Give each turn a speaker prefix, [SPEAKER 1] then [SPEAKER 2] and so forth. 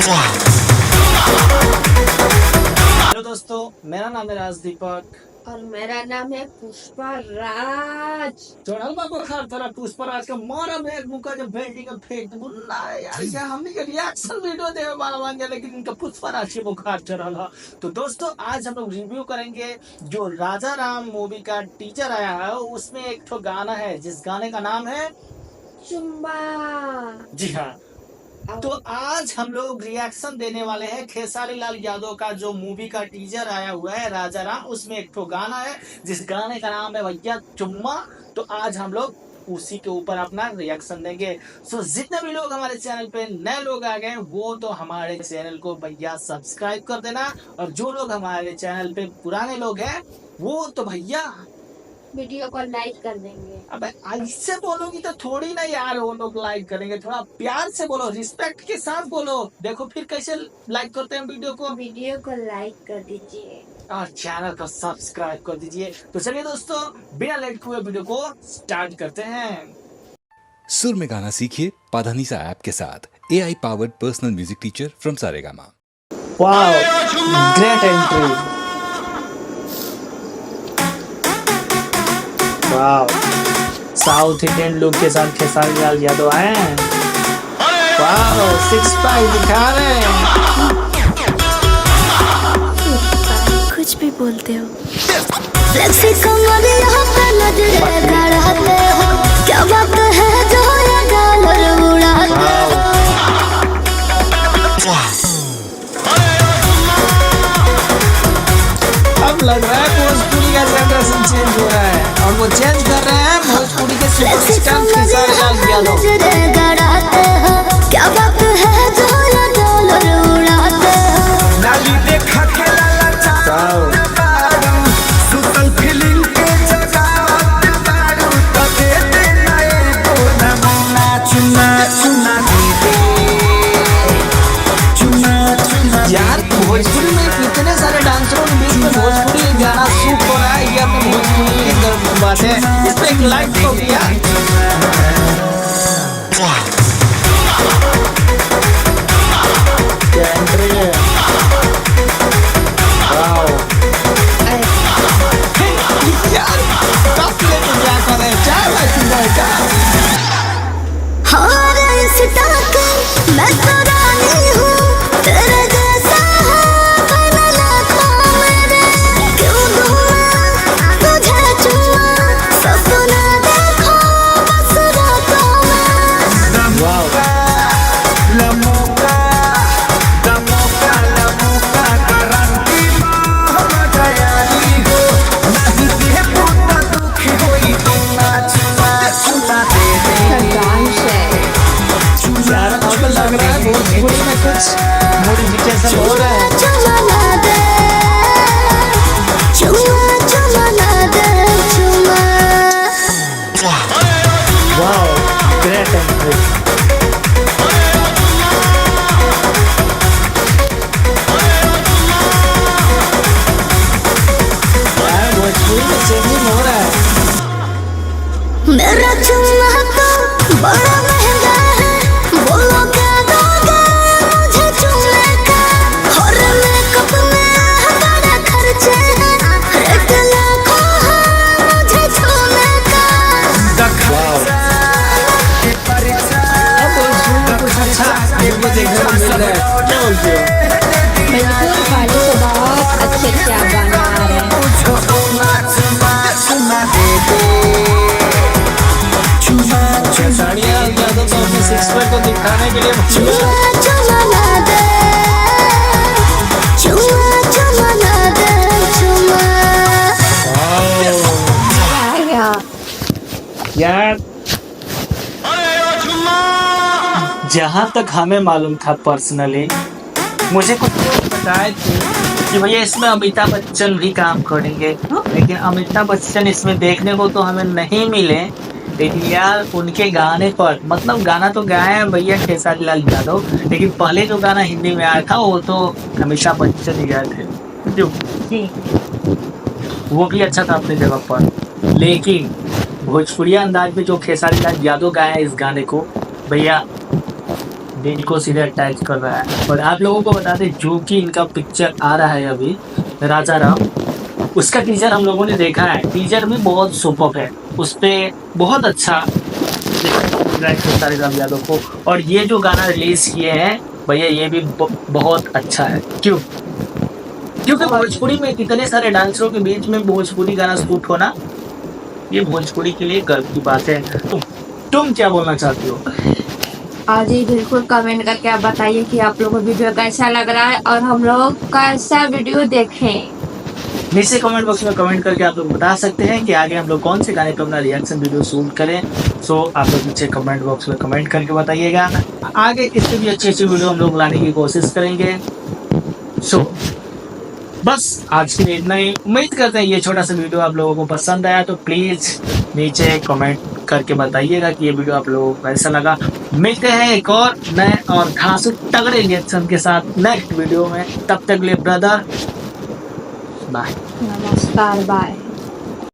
[SPEAKER 1] Hello दोस्तों, मेरा नाम है राज दीपक
[SPEAKER 2] और मेरा नाम है पुष्पा राज।
[SPEAKER 1] चढ़ल बा बुखार तोरा पुष्पराज का मारा में मुका जब भेजी का फेंक बुल्ला यार क्या हमने का रिएक्शन वीडियो देवे वाला बन गया, लेकिन इनका पुष्पराज के बुखार चढ़ल है। तो दोस्तों आज हम लोग रिव्यू करेंगे जो राजा राम मूवी का टीजर आया है, उसमें एक तो गाना है जिस गाने का नाम है
[SPEAKER 2] चुम्बा।
[SPEAKER 1] जी हाँ। तो आज हम लोग रिएक्शन देने वाले हैं खेसारी लाल यादव का जो मूवी का टीजर आया हुआ है राजा राम, उसमें एक तो गाना है जिस गाने का नाम है भैया चुम्मा। तो आज हम लोग उसी के ऊपर अपना रिएक्शन देंगे। सो जितने भी लोग हमारे चैनल पे नए लोग आ गए वो तो हमारे चैनल को भैया सब्सक्राइब कर देना, और जो लोग हमारे चैनल पे पुराने लोग हैं वो तो भैया
[SPEAKER 2] वीडियो को लाइक कर देंगे।
[SPEAKER 1] अब ऐसे बोलोगी तो थोड़ी ना यार वो लोग लाइक करेंगे, थोड़ा प्यार से बोलो, रिस्पेक्ट के साथ बोलो। देखो फिर कैसे लाइक करते हैं वीडियो को
[SPEAKER 2] लाइक कर दीजिए
[SPEAKER 1] और चैनल को सब्सक्राइब कर दीजिए। तो चलिए दोस्तों बिना लेट हुए वीडियो को स्टार्ट करते हैं।
[SPEAKER 3] सुर में गाना सीखिए पाधानीसा ऐप के साथ AI powered personal music teacher from Saregama.
[SPEAKER 1] Wow, great entry. Wow, south Indian look के साथ खेसारी लाल यादव आए हैं। वाओ, सिक्स पैक दिखा रहे हैं।
[SPEAKER 4] कुछ भी बोलते हो। फ्लेक्सी कमर यहाँ पे नजरे गड़ाते हो, क्या बात है जो ये डॉलर उड़ाते हो।
[SPEAKER 1] अब लग रहा है भोजपुरी का जनरेशन चेंज हो रहा है और वो चेंज कर रहे हैं भोजपुरी के सुपरस्टार खेसारी लाल यादव।
[SPEAKER 4] नजरे गड़ाते हो, क्या बात है जो ये डॉलर उड़ाते हो।
[SPEAKER 5] नाली देखा खेला लाचा बारू सुतल फीलिंग के जगावत बारू तो दे दे नए को नमूना चुना चुना दे चुना चुना।
[SPEAKER 1] यार भोजपुरी में कितने सारे डांसरों के बीच में भोजपुरी गाना शूट हो रहा है, ये अपने भोजपुरी की बात है। इस पे एक लाइक तो किया। क्या एंट्री है। वाओ यार कब ले तो क्या कर रहे हैं, क्या लाइक क्या।
[SPEAKER 4] हाँ रे सितारा मैं तो रानी हूँ, तेरे जैसा है बना लाखों मेरे। क्यों दूँ मैं तुझे चुम्मा, सपना देखो बस रातों में।
[SPEAKER 1] वाओ
[SPEAKER 5] लमोका दमोका लमोका करंती मोह गयाली हो नहीं दे पुता दुखी होई तुम ना चुना चुना दे
[SPEAKER 1] यार अब लग रहा है भोजपुरी में कुछ मॉडिफिकेशन हो रहा है।
[SPEAKER 4] चुमा दे चुमा चुमा दे चुमा।
[SPEAKER 1] Wow, great entry. यार भोजपुरी में चेंजिंग हो रहा है।
[SPEAKER 4] मेरा चुम्मा तो बड़ा महंगा है, बोलो क्या दोगे मुझे चुम्मे का। और मेकअप में बड़ा खर्चे हैं, रेट लाखों है मुझे छूने का।
[SPEAKER 1] अब भोजपुरी में कुछ अच्छा वीडियो देखने को मिल रहा है, क्या बोलते हो।
[SPEAKER 2] बिल्कुल वाले तो बहुत अच्छे क्या गाना आ रहे हैं।
[SPEAKER 1] खेसारी लाल यादव तो अपने सिक्स पैक को दिखाने के लिए
[SPEAKER 4] चुम्मा चुम्मा दे चुम्मा चुम्मा दे चुम्मा।
[SPEAKER 1] यार जहाँ तक हमें मालूम था पर्सनली, मुझे कुछ लोग बताए थे कि भैया इसमें अमिताभ बच्चन भी काम करेंगे, लेकिन अमिताभ बच्चन इसमें देखने को तो हमें नहीं मिले। लेकिन यार उनके गाने पर, मतलब गाना तो गाए हैं भैया खेसारी लाल यादव, लेकिन पहले जो गाना हिंदी में आया था वो तो अमिताभ बच्चन ही गाए थे जो वो भी अच्छा था अपनी जगह पर। लेकिन भोजपुरी अंदाज में जो खेसारी लाल यादव गाया है इस गाने को, भैया दिल को सीधे अटैच कर रहा है। और आप लोगों को बता दें जो कि इनका पिक्चर आ रहा है अभी राजा राम, उसका टीजर हम लोगों ने देखा है। टीजर भी बहुत सुपर्ब है, उस पे बहुत अच्छा खेसारी लाल यादव को। और ये जो गाना रिलीज किए हैं भैया ये भी बहुत अच्छा है। क्यों? क्योंकि भोजपुरी में कितने सारे डांसरों के बीच में भोजपुरी गाना शूट होना ये भोजपुरी के लिए गर्व की बात है। तुम क्या बोलना चाहती हो?
[SPEAKER 2] और जी बिल्कुल कमेंट करके आप बताइए कि आप लोगों को वीडियो कैसा लग रहा है और हम लोग कैसा वीडियो देखें।
[SPEAKER 1] नीचे कमेंट बॉक्स में कमेंट करके आप लोग बता सकते हैं कि आगे हम लोग कौन से गाने पर अपना रिएक्शन वीडियो शूट करें। सो आप लोग नीचे कमेंट बॉक्स में कमेंट करके बताइएगा। आगे इससे भी अच्छी वीडियो हम लोग लाने की कोशिश करेंगे। सो बस आज के लिए इतना ही। उम्मीद करते हैं ये छोटा सा वीडियो आप लोगों को पसंद आया, तो प्लीज नीचे कमेंट करके बताइएगा कि ये वीडियो आप लोगों को कैसा लगा। मिलते हैं एक और नए और खास तगड़े रिएक्शन के साथ नेक्स्ट वीडियो में। तब तक लिए ब्रदर बाय।
[SPEAKER 2] नमस्कार, बाय।